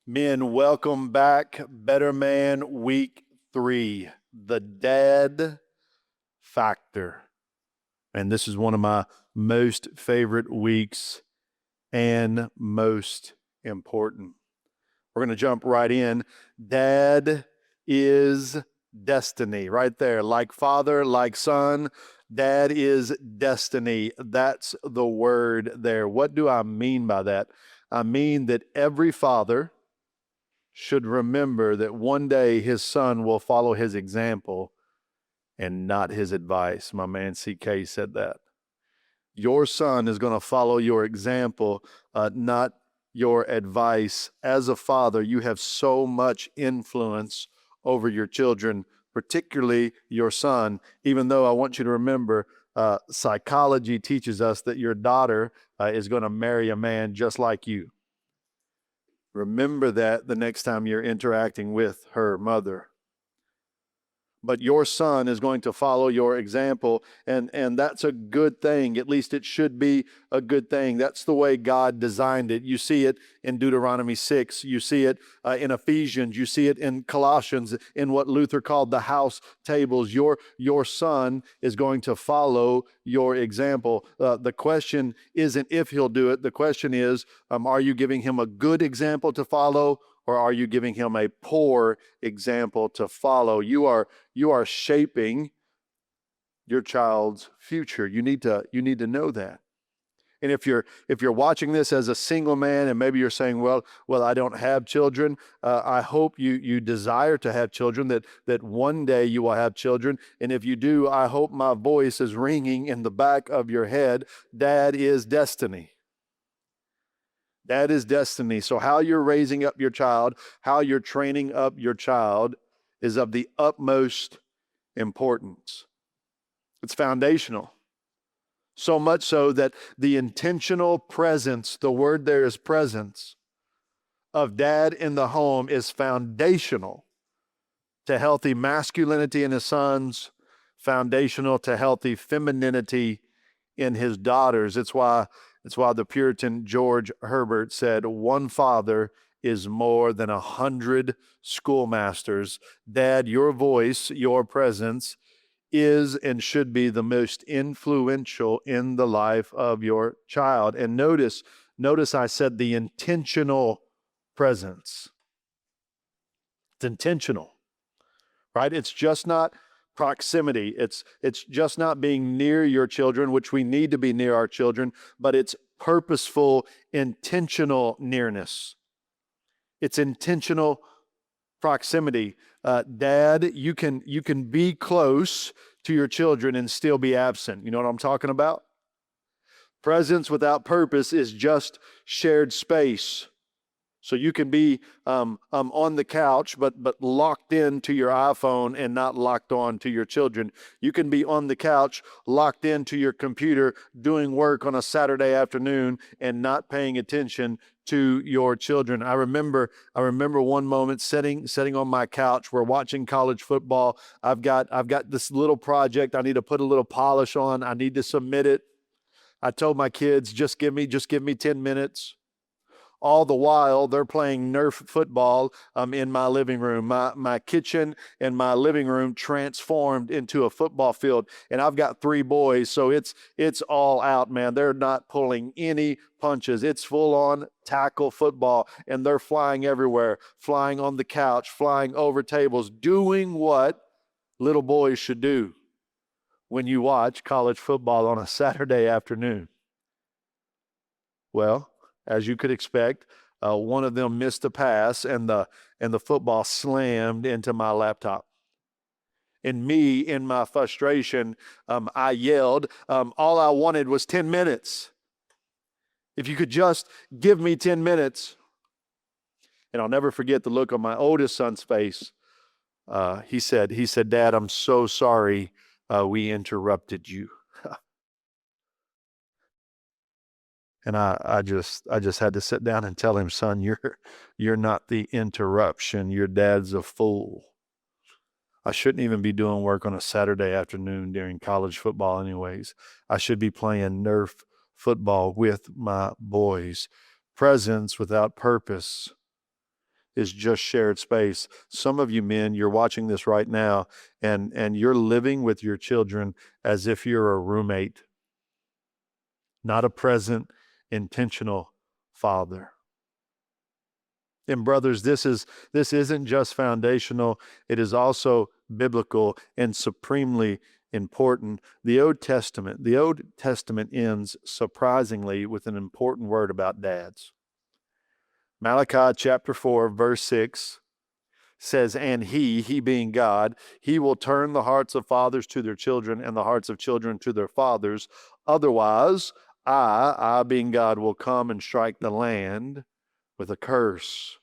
Men, welcome back. Better Man Week 3, the dad factor. And this is one of my most favorite weeks and most important. We're going to jump right in. Dad is destiny, right there. Like father, like son, dad is destiny. That's the word there. What do I mean by that? I mean that every father should remember that one day his son will follow his example and not his advice. My man CK said that. Your son is going to follow your example, not your advice. As a father, you have so much influence over your children, particularly your son, even though I want you to remember psychology teaches us that your daughter is going to marry a man just like you. Remember that the next time you're interacting with her mother. But your son is going to follow your example, and that's a good thing. At least it should be a good thing. That's the way God designed it. You see it in Deuteronomy 6. You see it in Ephesians. You see it in Colossians, in what Luther called the house tables. Your son is going to follow your example. The question isn't if he'll do it. The question is, are you giving him a good example to follow, or are you giving him a poor example to follow? You are shaping your child's future. You need to know that. And if you're watching this as a single man, and maybe you're saying, well, I don't have children. I hope you desire to have children. That one day you will have children. And if you do, I hope my voice is ringing in the back of your head. Dad is destiny. That is destiny. So how you're raising up your child, how you're training up your child is of the utmost importance. It's foundational. So much so that the intentional presence, the word there is presence, of dad in the home is foundational to healthy masculinity in his sons, foundational to healthy femininity in his daughters. It's why the Puritan George Herbert said, one father is more than 100 schoolmasters. Dad, your voice, your presence is and should be the most influential in the life of your child. And notice I said the intentional presence. It's intentional, right? It's just not proximity. It's just not being near your children, which we need to be near our children, but it's purposeful, intentional nearness. It's intentional proximity. Dad, you can be close to your children and still be absent. You know what I'm talking about? Presence without purpose is just shared space. So you can be on the couch, but locked into your iPhone and not locked on to your children. You can be on the couch, locked into your computer, doing work on a Saturday afternoon and not paying attention to your children. I remember one moment sitting on my couch. We're watching college football. I've got this little project I need to put a little polish on. I need to submit it. I told my kids, just give me 10 minutes. All the while, they're playing Nerf football in my living room. My kitchen and my living room transformed into a football field. And I've got 3 boys, so it's all out, man. They're not pulling any punches. It's full-on tackle football, and they're flying everywhere, flying on the couch, flying over tables, doing what little boys should do when you watch college football on a Saturday afternoon. Well, as you could expect, one of them missed a pass, and the football slammed into my laptop. And me, in my frustration, I yelled, all I wanted was 10 minutes. If you could just give me 10 minutes. And I'll never forget the look on my oldest son's face. He said, Dad, I'm so sorry we interrupted you. And I just had to sit down and tell him, son, you're not the interruption. Your dad's a fool. I shouldn't even be doing work on a Saturday afternoon during college football anyways. I should be playing Nerf football with my boys. Presence without purpose is just shared space. Some of you men, you're watching this right now, and you're living with your children as if you're a roommate, not a present, intentional father. And brothers, this isn't just foundational, it is also biblical and supremely important. The Old Testament ends surprisingly with an important word about dads. Malachi chapter 4, verse 6 says, and he being God, he will turn the hearts of fathers to their children and the hearts of children to their fathers. Otherwise, I being God, will come and strike the land with a curse.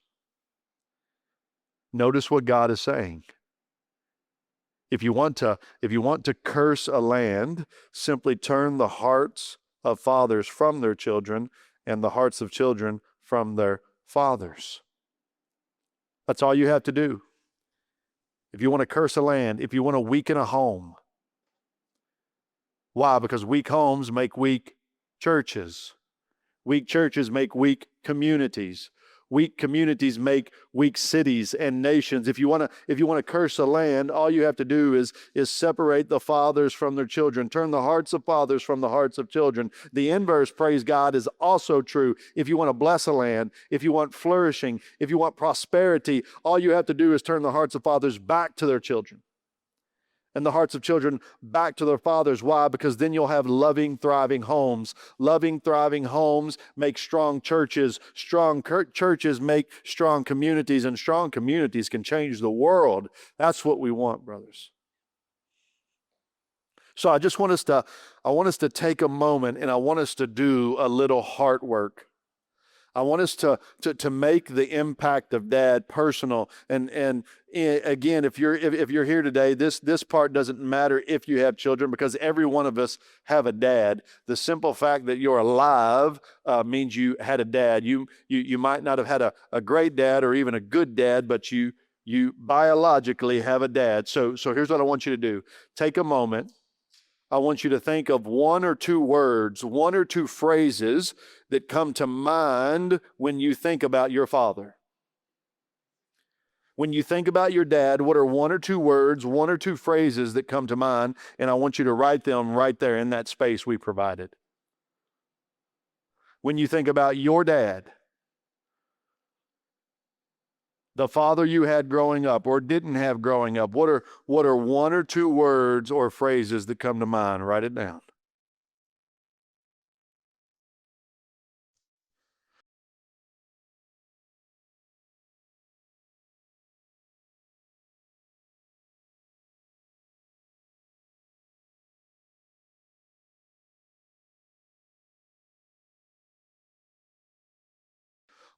Notice what God is saying. If you want to curse a land, simply turn the hearts of fathers from their children and the hearts of children from their fathers. That's all you have to do. If you want to curse a land, if you want to weaken a home. Why? Because weak homes make weak churches. Weak churches make weak communities. Weak communities make weak cities and nations. If you want to curse a land, all you have to do is separate the fathers from their children. Turn the hearts of fathers from the hearts of children. The inverse, praise God, is also true. If you want to bless a land, if you want flourishing, if you want prosperity, all you have to do is turn the hearts of fathers back to their children and the hearts of children back to their fathers. Why? Because then you'll have loving, thriving homes. Loving, thriving homes make strong churches. Strong churches make strong communities, and strong communities can change the world. That's what we want, brothers. So I want us to take a moment, and I want us to do a little heart work. I want us to make the impact of dad personal. And again, if you're here today, this part doesn't matter if you have children, because every one of us have a dad. The simple fact that you're alive means you had a dad. You might not have had a great dad or even a good dad, but you biologically have a dad. So here's what I want you to do. Take a moment. I want you to think of one or two words, one or two phrases that come to mind when you think about your father. When you think about your dad, what are one or two words, one or two phrases that come to mind? And I want you to write them right there in that space we provided. When you think about your dad, the father you had growing up or didn't have growing up, what are one or two words or phrases that come to mind? Write it down.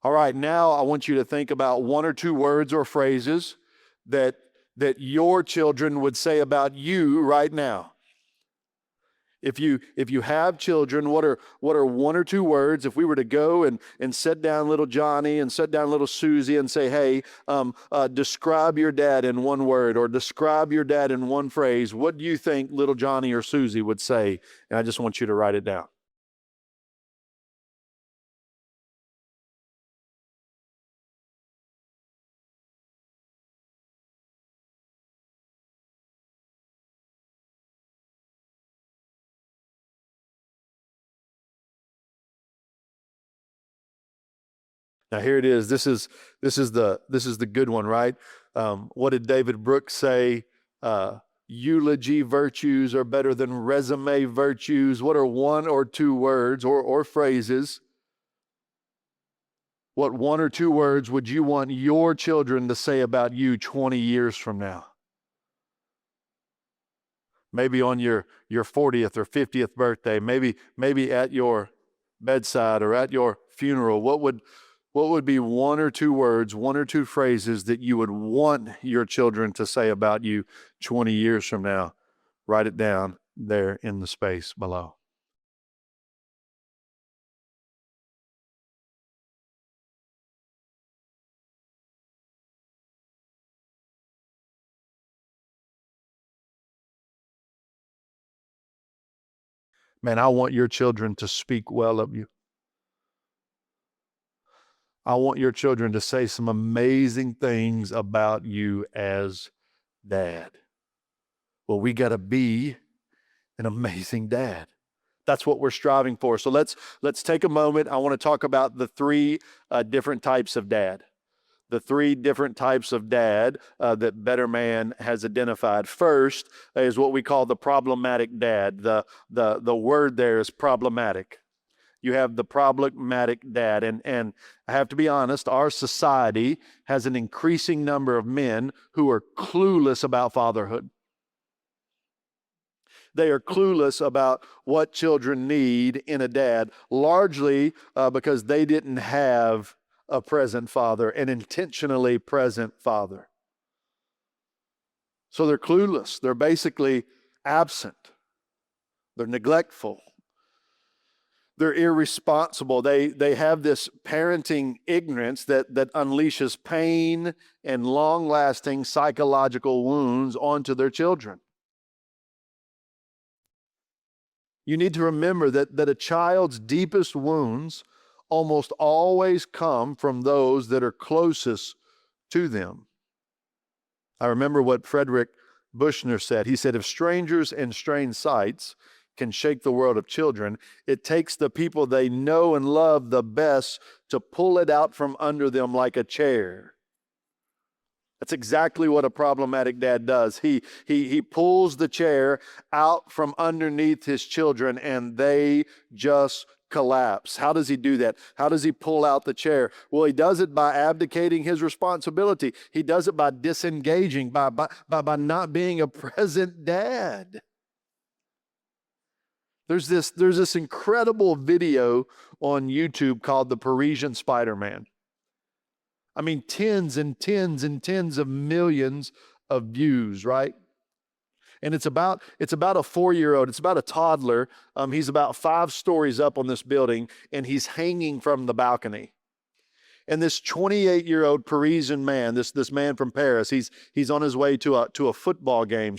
All right, now I want you to think about one or two words or phrases that your children would say about you right now. If you have children, what are one or two words? If we were to go and sit down little Johnny and sit down little Susie and say, hey, describe your dad in one word, or describe your dad in one phrase, what do you think little Johnny or Susie would say? And I just want you to write it down. Now here it is. This is the good one, right? What did David Brooks say? Eulogy virtues are better than resume virtues. What are one or two words or phrases? What one or two words would you want your children to say about you 20 years from now? Maybe on your 40th or 50th birthday, maybe at your bedside or at your funeral. What would be one or two words, one or two phrases that you would want your children to say about you 20 years from now? Write it down there in the space below. Man, I want your children to speak well of you. I want your children to say some amazing things about you as dad. Well, we got to be an amazing dad. That's what we're striving for. So let's take a moment. I want to talk about the three different types of dad. The three different types of dad that Better Man has identified. First is what we call the problematic dad. The word there is problematic. You have the problematic dad. And I have to be honest, our society has an increasing number of men who are clueless about fatherhood. They are clueless about what children need in a dad, largely because they didn't have a present father, an intentionally present father. So they're clueless. They're basically absent. They're neglectful. They're irresponsible. They have this parenting ignorance that unleashes pain and long-lasting psychological wounds onto their children. You need to remember that a child's deepest wounds almost always come from those that are closest to them. I remember what Frederick Bushner said. He said, if strangers and strange sights can shake the world of children, it takes the people they know and love the best to pull it out from under them like a chair. That's exactly what a problematic dad does. He pulls the chair out from underneath his children and they just collapse. How does he do that? How does he pull out the chair? Well, he does it by abdicating his responsibility. He does it by disengaging, by not being a present dad. There's this incredible video on YouTube called The Parisian Spider-Man. I mean, tens and tens and tens of millions of views, right? And it's about a 4-year-old. It's about a toddler. He's about 5 stories up on this building, and he's hanging from the balcony. And this 28-year-old Parisian man, this man from Paris, he's on his way to a football game,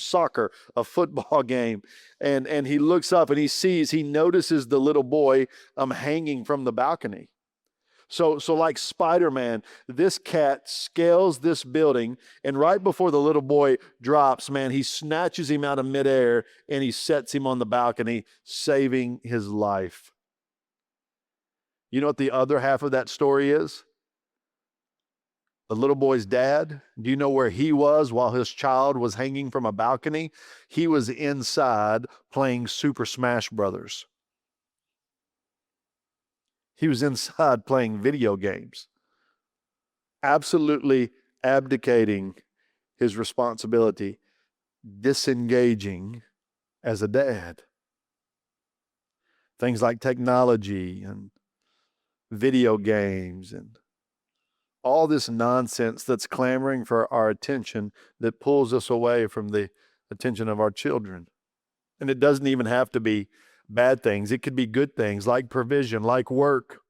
a football game, and he looks up and he notices the little boy hanging from the balcony. So like Spider-Man, this cat scales this building, and right before the little boy drops, man, he snatches him out of midair and he sets him on the balcony, saving his life. You know what the other half of that story is? The little boy's dad, do you know where he was while his child was hanging from a balcony? He was inside playing Super Smash Brothers. He was inside playing video games, absolutely abdicating his responsibility, disengaging as a dad. Things like technology and video games and all this nonsense that's clamoring for our attention that pulls us away from the attention of our children. And it doesn't even have to be bad things. It could be good things like provision, like work.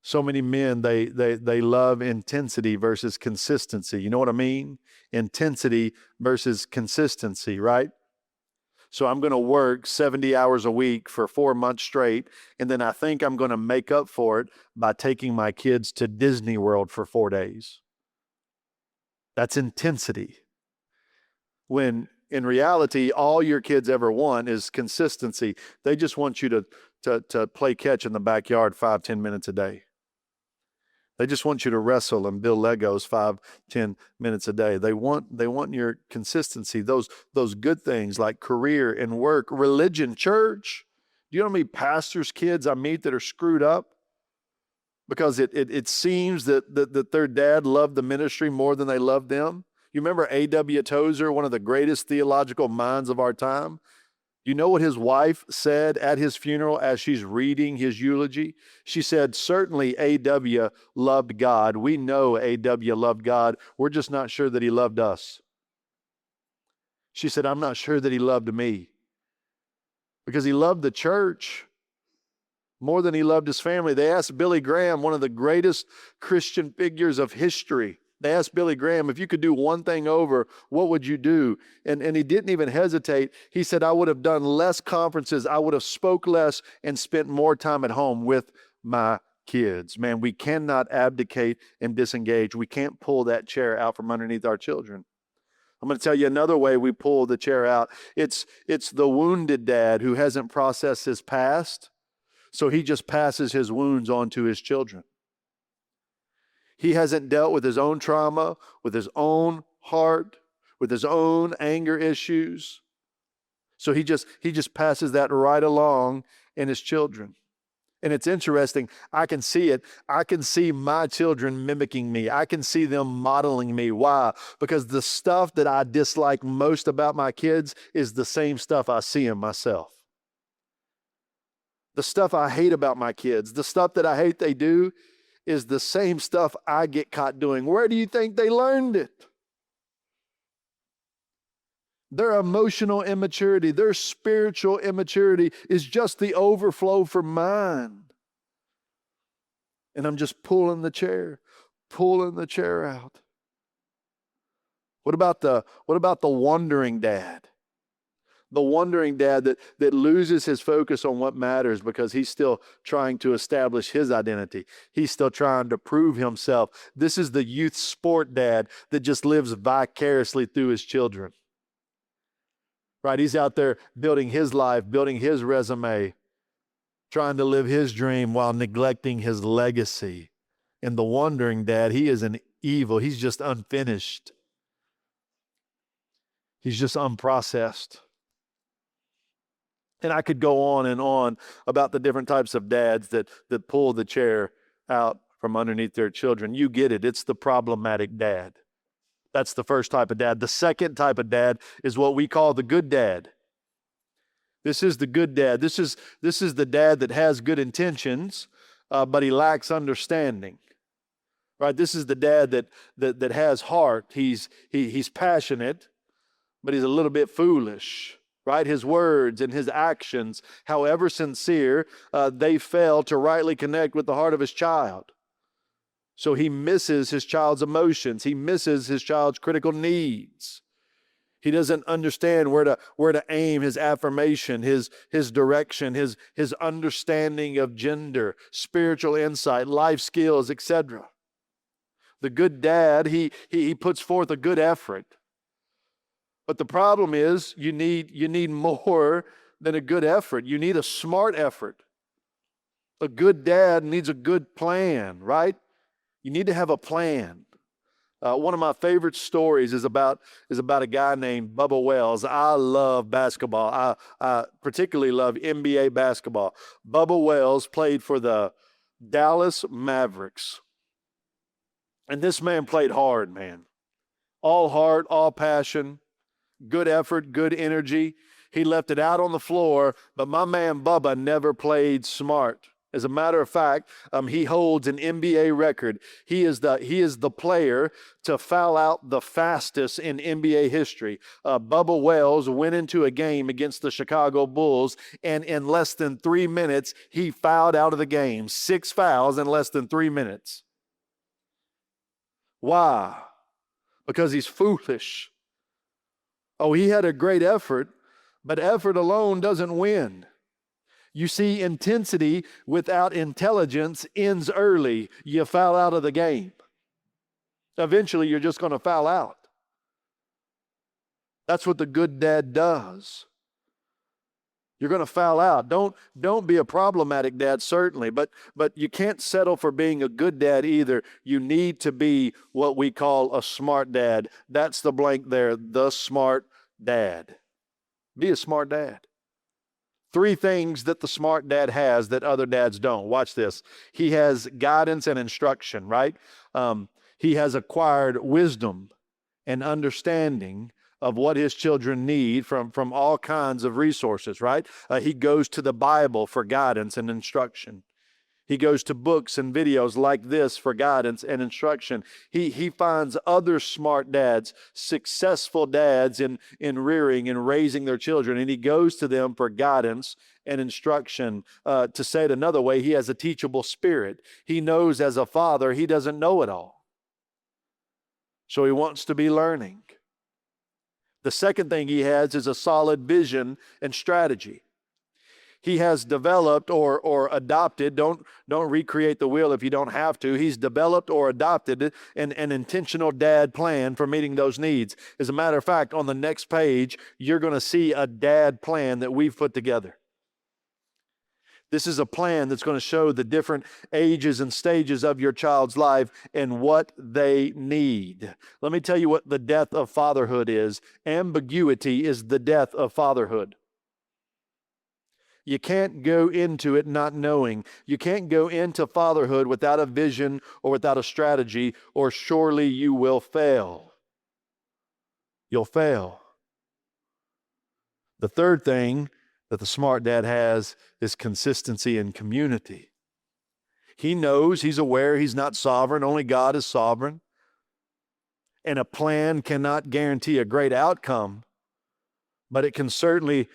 So many men, they love intensity versus consistency. You know what I mean? Intensity versus consistency, right? So I'm going to work 70 hours a week for 4 months straight, and then I think I'm going to make up for it by taking my kids to Disney World for 4 days. That's intensity. When in reality, all your kids ever want is consistency. They just want you to play catch in the backyard 5-10 minutes a day. They just want you to wrestle and build Legos 5-10 minutes a day. They want your consistency, those good things like career and work, religion, church. Do you know how many pastors' kids I meet that are screwed up? Because it seems that their dad loved the ministry more than they loved them. You remember A.W. Tozer, one of the greatest theological minds of our time? You know what his wife said at his funeral as she's reading his eulogy? She said, certainly A.W. loved God. We know A.W. loved God. We're just not sure that he loved us. She said, I'm not sure that he loved me. Because he loved the church more than he loved his family. They asked Billy Graham, one of the greatest Christian figures of history. They asked Billy Graham, if you could do one thing over, what would you do? And he didn't even hesitate. He said, I would have done less conferences. I would have spoke less and spent more time at home with my kids. Man, we cannot abdicate and disengage. We can't pull that chair out from underneath our children. I'm going to tell you another way we pull the chair out. It's the wounded dad who hasn't processed his past, so he just passes his wounds on to his children. He hasn't dealt with his own trauma, with his own heart, with his own anger issues. So he just passes that right along in his children. And it's interesting. I can see it. I can see my children mimicking me. I can see them modeling me. Why? Because the stuff that I dislike most about my kids is the same stuff I see in myself. The stuff I hate about my kids, the stuff that I hate they do, is the same stuff I get caught doing. Where do you think they learned it? Their emotional immaturity, their spiritual immaturity is just the overflow from mine. And I'm just pulling the chair out. What about the wandering dad? The wandering dad that loses his focus on what matters because he's still trying to establish his identity. He's still trying to prove himself. This is the youth sport dad that just lives vicariously through his children. Right? He's out there building his life, building his resume, trying to live his dream while neglecting his legacy. And the wandering dad, he is an evil. He's just unfinished. He's just unprocessed. And I could go on and on about the different types of dads that pull the chair out from underneath their children. You get it. It's the problematic dad. That's the first type of dad. The second type of dad is what we call the good dad. This is the good dad. This is the dad that has good intentions, but he lacks understanding. Right? This is the dad that has heart. He's passionate, but he's a little bit foolish. Right? His words and his actions, however sincere, they fail to rightly connect with the heart of his child. So he misses his child's emotions. He misses his child's critical needs. He doesn't understand where to aim his affirmation, his direction, his understanding of gender, spiritual insight, life skills, etc. The good dad, he puts forth a good effort. But the problem is you need more than a good effort. You need a smart effort. A good dad needs a good plan, right? You need to have a plan. One of my favorite stories is about a guy named Bubba Wells. I love basketball. I particularly love NBA basketball. Bubba Wells played for the Dallas Mavericks. And this man played hard, man. All heart, all passion. Good effort, good energy. He left it out on the floor, but my man Bubba never played smart. As a matter of fact, he holds an NBA record. He is the player to foul out the fastest in NBA history. Bubba Wells went into a game against the Chicago Bulls, and in less than 3 minutes, he fouled out of the game. 6 fouls in less than 3 minutes. Why? Because he's foolish. Oh, he had a great effort, but effort alone doesn't win. You see, intensity without intelligence ends early. You foul out of the game. Eventually, you're just going to foul out. That's what the good dad does. You're going to foul out. Don't be a problematic dad, certainly, but you can't settle for being a good dad either. You need to be what we call a smart dad. That's the blank there, the smart dad. Be a smart dad. 3 things that the smart dad has that other dads don't. Watch this. He has guidance and instruction, right? He has acquired wisdom and understanding of what his children need from all kinds of resources, right? He goes to the Bible for guidance and instruction. He goes to books and videos like this for guidance and instruction. He finds other smart dads, successful dads in rearing and raising their children, and he goes to them for guidance and instruction. To say it another way, he has a teachable spirit. He knows as a father he doesn't know it all. So he wants to be learning. The second thing he has is a solid vision and strategy. He has developed or adopted, don't recreate the wheel if you don't have to. He's developed or adopted an intentional dad plan for meeting those needs. As a matter of fact, on the next page, you're going to see a dad plan that we've put together. This is a plan that's going to show the different ages and stages of your child's life and what they need. Let me tell you what the death of fatherhood is. Ambiguity is the death of fatherhood. You can't go into it not knowing. You can't go into fatherhood without a vision or without a strategy, or surely you will fail. You'll fail. The third thing that the smart dad has is consistency and community. He knows, he's aware he's not sovereign, only God is sovereign. And a plan cannot guarantee a great outcome, but it can certainly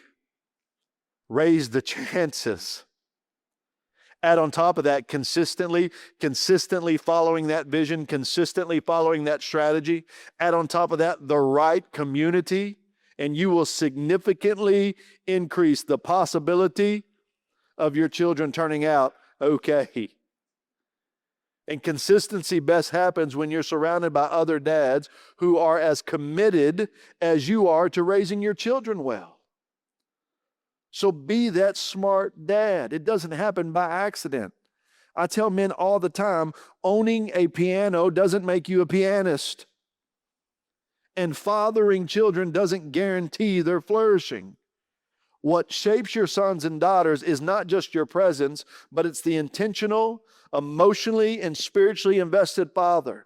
raise the chances. Add on top of that, consistently following that vision, consistently following that strategy. Add on top of that, the right community, and you will significantly increase the possibility of your children turning out okay. And consistency best happens when you're surrounded by other dads who are as committed as you are to raising your children well. So be that smart dad. It doesn't happen by accident. I tell men all the time, owning a piano doesn't make you a pianist. And fathering children doesn't guarantee their flourishing. What shapes your sons and daughters is not just your presence, but it's the intentional, emotionally, and spiritually invested father.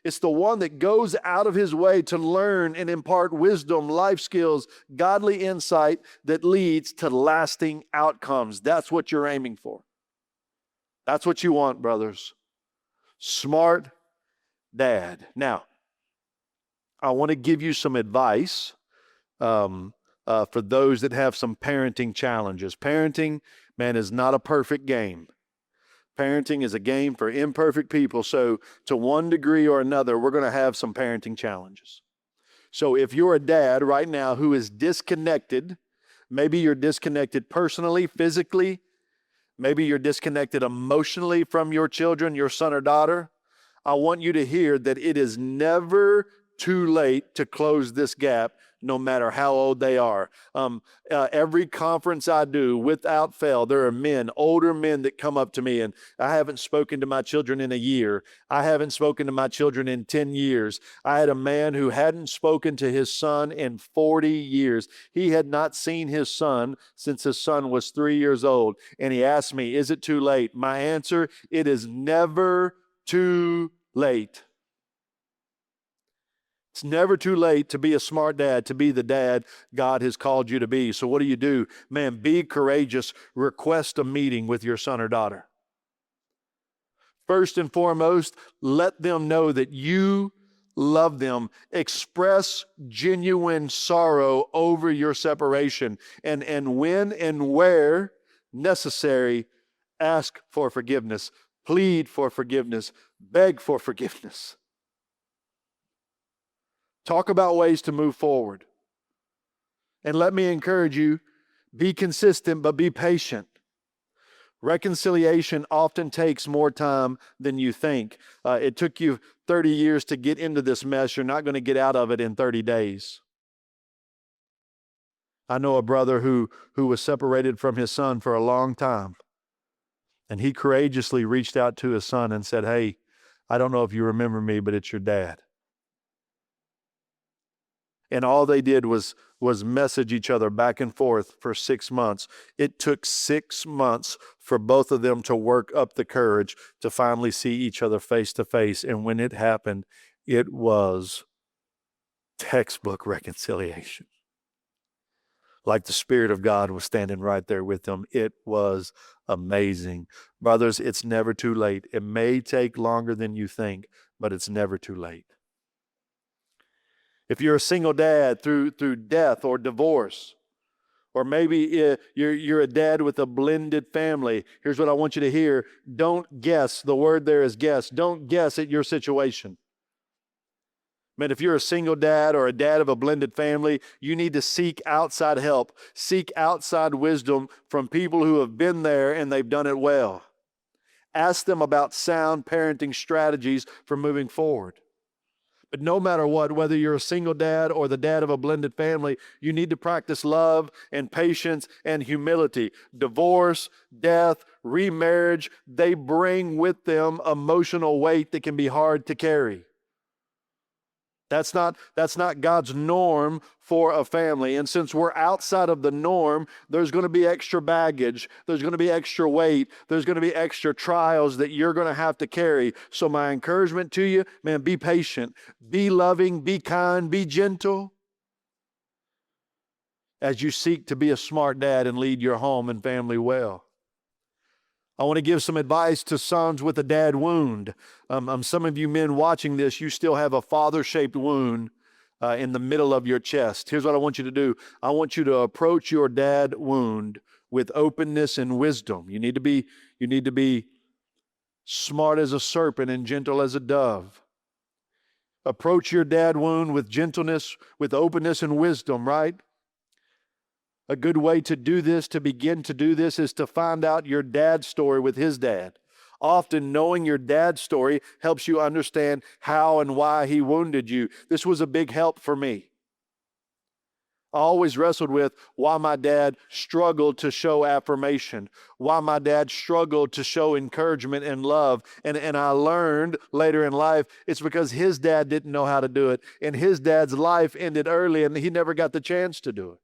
It's the one that goes out of his way to learn and impart wisdom, life skills, godly insight that leads to lasting outcomes. That's what you're aiming for. That's what you want, brothers. Smart dad. Now, I want to give you some advice for those that have some parenting challenges. Parenting, man, is not a perfect game. Parenting is a game for imperfect people. So to one degree or another, we're going to have some parenting challenges. So if you're a dad right now who is disconnected, maybe you're disconnected personally, physically, maybe you're disconnected emotionally from your children, your son or daughter, I want you to hear that it is never too late to close this gap, no matter how old they are. Every conference I do, without fail, there are men, older men that come up to me, and I haven't spoken to my children in a year. I haven't spoken to my children in 10 years. I had a man who hadn't spoken to his son in 40 years. He had not seen his son since his son was 3 years old. And he asked me, is it too late? My answer, it is never too late. It's never too late to be a smart dad, to be the dad God has called you to be. So what do? Man, be courageous. Request a meeting with your son or daughter. First and foremost, let them know that you love them. Express genuine sorrow over your separation. And when and where necessary, ask for forgiveness. Plead for forgiveness. Beg for forgiveness. Talk about ways to move forward. And let me encourage you, be consistent, but be patient. Reconciliation often takes more time than you think. It took you 30 years to get into this mess. You're not going to get out of it in 30 days. I know a brother who was separated from his son for a long time. And he courageously reached out to his son and said, hey, I don't know if you remember me, but it's your dad. And all they did was message each other back and forth for 6 months. It took 6 months for both of them to work up the courage to finally see each other face to face. And when it happened, it was textbook reconciliation. Like the Spirit of God was standing right there with them. It was amazing. Brothers, it's never too late. It may take longer than you think, but it's never too late. If you're a single dad through death or divorce, or maybe you're a dad with a blended family, here's what I want you to hear. Don't guess. The word there is guess. Don't guess at your situation. Man, if you're a single dad or a dad of a blended family, you need to seek outside help. Seek outside wisdom from people who have been there and they've done it well. Ask them about sound parenting strategies for moving forward. But no matter what, whether you're a single dad or the dad of a blended family, you need to practice love and patience and humility. Divorce, death, remarriage, they bring with them emotional weight that can be hard to carry. That's not God's norm for a family. And since we're outside of the norm, there's going to be extra baggage. There's going to be extra weight. There's going to be extra trials that you're going to have to carry. So my encouragement to you, man, be patient, be loving, be kind, be gentle as you seek to be a smart dad and lead your home and family well. I want to give some advice to sons with a dad wound. Some of you men watching this, you still have a father-shaped wound in the middle of your chest. Here's what I want you to do. I want you to approach your dad wound with openness and wisdom. You need to be smart as a serpent and gentle as a dove. Approach your dad wound with gentleness, with openness and wisdom, right? A good way to do this, to begin to do this, is to find out your dad's story with his dad. Often knowing your dad's story helps you understand how and why he wounded you. This was a big help for me. I always wrestled with why my dad struggled to show affirmation, why my dad struggled to show encouragement and love. And I learned later in life it's because his dad didn't know how to do it. And his dad's life ended early and he never got the chance to do it.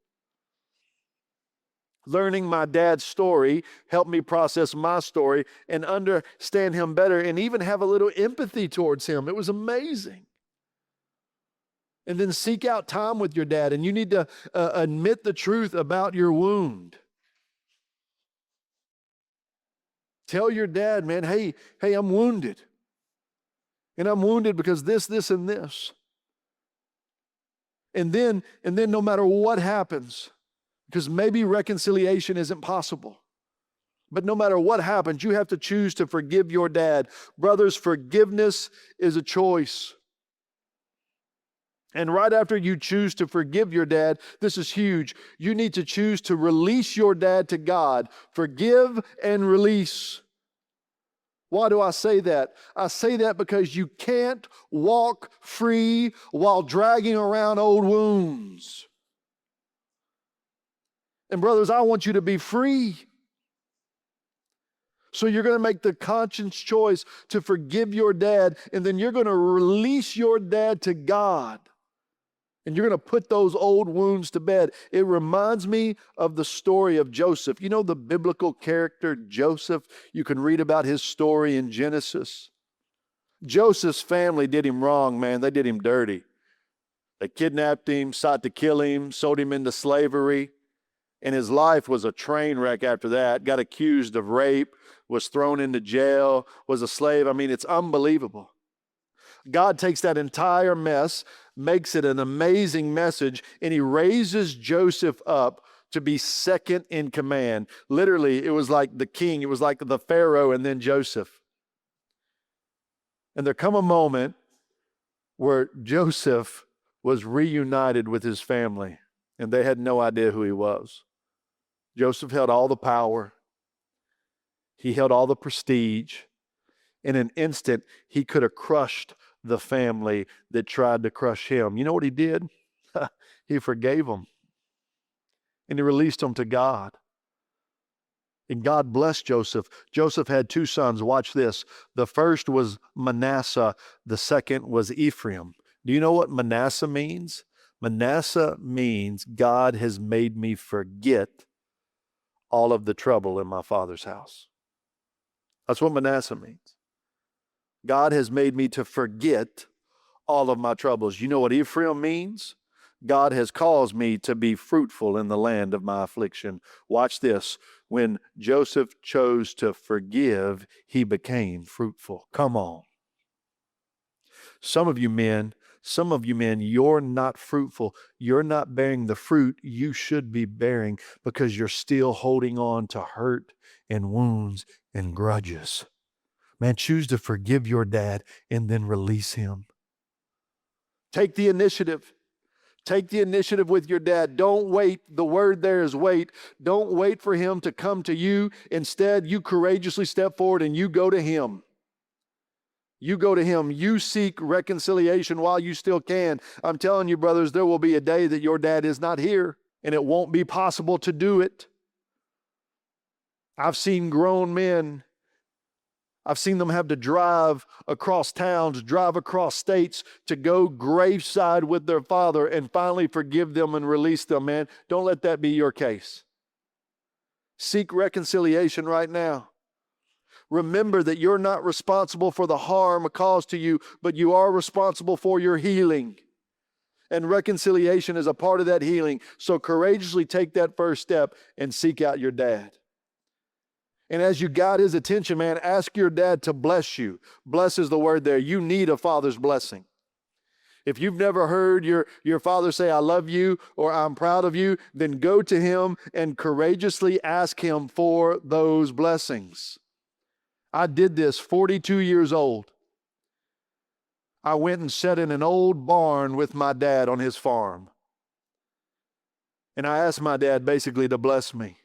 Learning my dad's story helped me process my story and understand him better and even have a little empathy towards him. It was amazing. And then seek out time with your dad, and you need to admit the truth about your wound. Tell your dad, man, hey, I'm wounded. And I'm wounded because this, and this. And then no matter what happens, because maybe reconciliation isn't possible. But no matter what happens, you have to choose to forgive your dad. Brothers, forgiveness is a choice. And right after you choose to forgive your dad, this is huge. You need to choose to release your dad to God. Forgive and release. Why do I say that? I say that because you can't walk free while dragging around old wounds. And brothers, I want you to be free. So you're going to make the conscious choice to forgive your dad, and then you're going to release your dad to God. And you're going to put those old wounds to bed. It reminds me of the story of Joseph. You know the biblical character Joseph? You can read about his story in Genesis. Joseph's family did him wrong, man. They did him dirty. They kidnapped him, sought to kill him, sold him into slavery. And his life was a train wreck after that. Got accused of rape, was thrown into jail, was a slave. I mean, it's unbelievable. God takes that entire mess, makes it an amazing message, and he raises Joseph up to be second in command. Literally, it was like the king. It was like the Pharaoh and then Joseph. And there come a moment where Joseph was reunited with his family, and they had no idea who he was. Joseph held all the power. He held all the prestige. In an instant, he could have crushed the family that tried to crush him. You know what he did? He forgave them. And he released them to God. And God blessed Joseph. Joseph had two sons. Watch this. The first was Manasseh. The second was Ephraim. Do you know what Manasseh means? Manasseh means God has made me forget all of the trouble in my father's house. That's what Manasseh means. God has made me to forget all of my troubles. You know what Ephraim means? God has caused me to be fruitful in the land of my affliction. Watch this. When Joseph chose to forgive, he became fruitful. Come on. Some of you men, you're not fruitful. You're not bearing the fruit you should be bearing because you're still holding on to hurt and wounds and grudges. Man, choose to forgive your dad and then release him. Take the initiative. Take the initiative with your dad. Don't wait. The word there is wait. Don't wait for him to come to you. Instead, you courageously step forward and you go to him. You go to him. You seek reconciliation while you still can. I'm telling you, brothers, there will be a day that your dad is not here, and it won't be possible to do it. I've seen grown men, I've seen them have to drive across towns, drive across states to go graveside with their father and finally forgive them and release them, man. Don't let that be your case. Seek reconciliation right now. Remember that you're not responsible for the harm caused to you, but you are responsible for your healing. And reconciliation is a part of that healing. So courageously take that first step and seek out your dad. And as you got his attention, man, ask your dad to bless you. Bless is the word there. You need a father's blessing. If you've never heard your father say, I love you, or I'm proud of you, then go to him and courageously ask him for those blessings. I did this 42 years old. I went and sat in an old barn with my dad on his farm. And I asked my dad basically to bless me.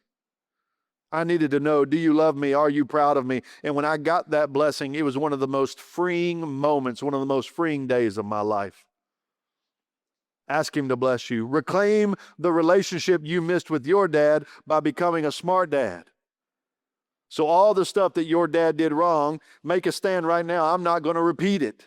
I needed to know, do you love me? Are you proud of me? And when I got that blessing, it was one of the most freeing moments, one of the most freeing days of my life. Ask him to bless you. Reclaim the relationship you missed with your dad by becoming a smart dad. So all the stuff that your dad did wrong, make a stand right now. I'm not going to repeat it.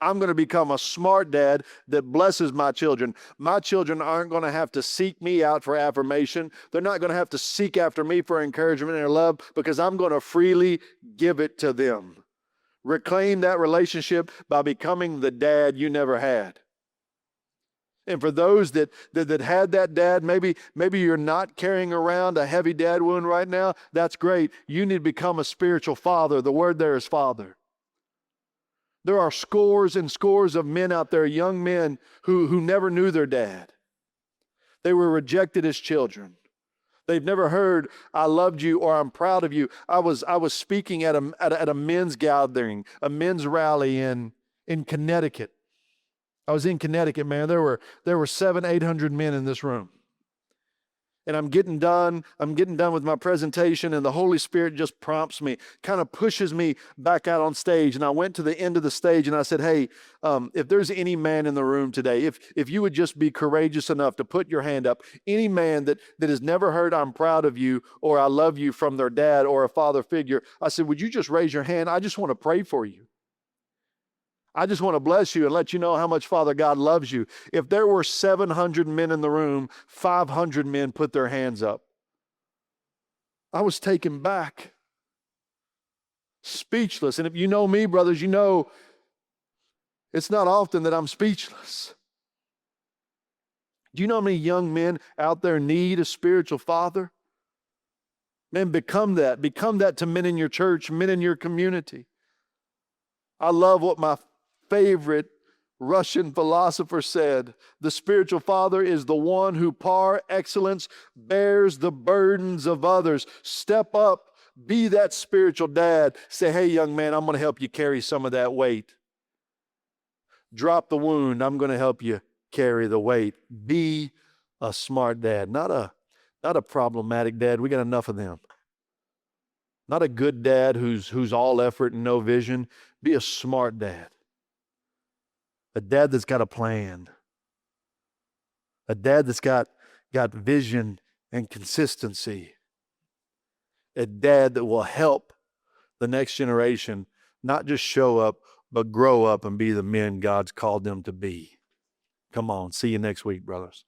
I'm going to become a smart dad that blesses my children. My children aren't going to have to seek me out for affirmation. They're not going to have to seek after me for encouragement and love because I'm going to freely give it to them. Reclaim that relationship by becoming the dad you never had. And for those that had that dad, maybe you're not carrying around a heavy dad wound right now. That's great. You need to become a spiritual father. The word there is father. There are scores and scores of men out there, young men who never knew their dad. They were rejected as children. They've never heard, I loved you or I'm proud of you. I was speaking at a men's gathering, a men's rally in Connecticut. I was in Connecticut, man. There were 700-800 men in this room. And I'm getting done with my presentation, and the Holy Spirit just prompts me, kind of pushes me back out on stage. And I went to the end of the stage and I said, hey, if there's any man in the room today, if you would just be courageous enough to put your hand up, any man that has never heard I'm proud of you or I love you from their dad or a father figure, I said, would you just raise your hand? I just want to pray for you. I just want to bless you and let you know how much Father God loves you. If there were 700 men in the room, 500 men put their hands up. I was taken back, speechless. And if you know me, brothers, you know it's not often that I'm speechless. Do you know how many young men out there need a spiritual father? Man, become that. Become that to men in your church, men in your community. I love what my favorite Russian philosopher said. The spiritual father is the one who par excellence bears the burdens of others. Step up, be that spiritual dad. Say, hey, young man, I'm going to help you carry some of that weight. Drop the wound. I'm going to help you carry the weight. Be a smart dad, not a problematic dad. We got enough of them. Not a good dad who's all effort and no vision. Be a smart dad. A dad that's got a plan. A dad that's got vision and consistency. A dad that will help the next generation not just show up, but grow up and be the men God's called them to be. Come on, see you next week, brothers.